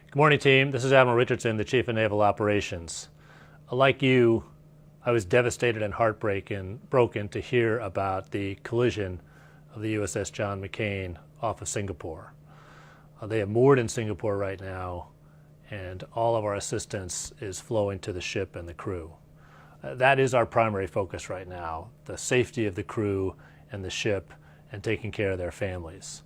Good morning, team. This is Admiral Richardson, the Chief of Naval Operations. Like you, I was devastated and broken to hear about the collision of the USS John McCain off of Singapore. They are moored in Singapore right now, and all of our assistance is flowing to the ship and the crew. That is our primary focus right now, the safety of the crew and the ship and taking care of their families.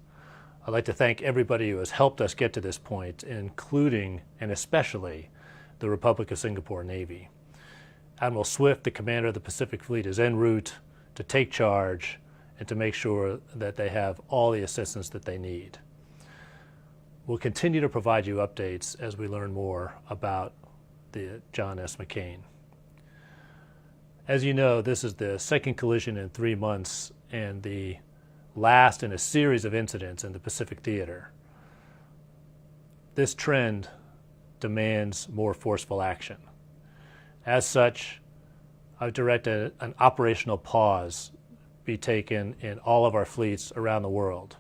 I'd like to thank everybody who has helped us get to this point, including and especially the Republic of Singapore Navy. Admiral Swift, the commander of the Pacific Fleet, is en route to take charge and to make sure that they have all the assistance that they need. We'll continue to provide you updates as we learn more about the John S. McCain. As you know, this is the second collision in 3 months and the last in a series of incidents in the Pacific Theater. This trend demands more forceful action. As such, I've directed an operational pause be taken in all of our fleets around the world.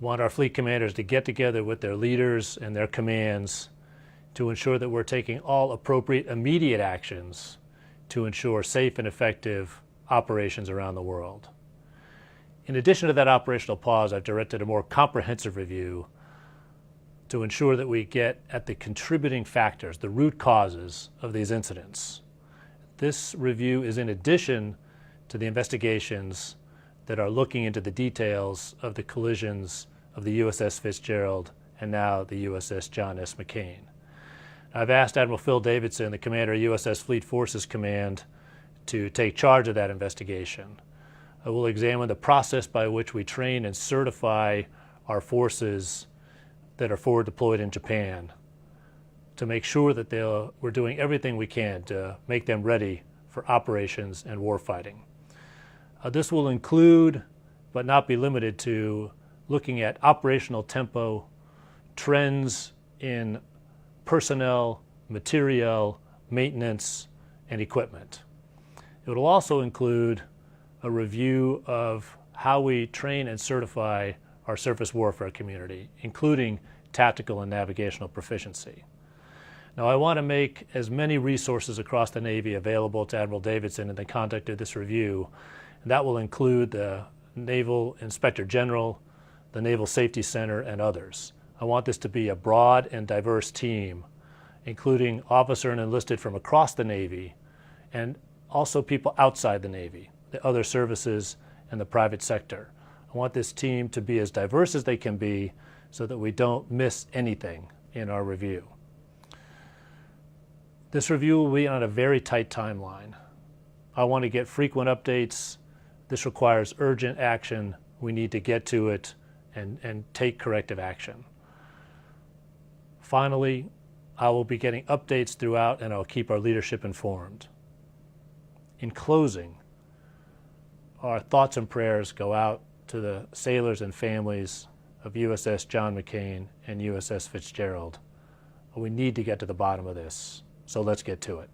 I want our fleet commanders to get together with their leaders and their commands to ensure that we're taking all appropriate immediate actions to ensure safe and effective operations around the world. In addition to that operational pause, I've directed a more comprehensive review to ensure that we get at the contributing factors, the root causes of these incidents. This review is in addition to the investigations that are looking into the details of the collisions of the USS Fitzgerald and now the USS John S. McCain. I've asked Admiral Phil Davidson, the commander of USS Fleet Forces Command, to take charge of that investigation. I will examine the process by which we train and certify our forces that are forward deployed in Japan to make sure that we're doing everything we can to make them ready for operations and warfighting. This will include, but not be limited to, looking at operational tempo, trends in personnel, materiel, maintenance, and equipment. It will also include a review of how we train and certify our surface warfare community, including tactical and navigational proficiency. Now, I want to make as many resources across the Navy available to Admiral Davidson in the conduct of this review, and that will include the Naval Inspector General, the Naval Safety Center, and others. I want this to be a broad and diverse team, including officer and enlisted from across the Navy, and also people outside the Navy, the other services, and the private sector. I want this team to be as diverse as they can be so that we don't miss anything in our review. This review will be on a very tight timeline. I want to get frequent updates. This requires urgent action. We need to get to it and take corrective action. Finally, I will be getting updates throughout, and I'll keep our leadership informed. In closing, our thoughts and prayers go out to the sailors and families of USS John McCain and USS Fitzgerald. We need to get to the bottom of this, so let's get to it.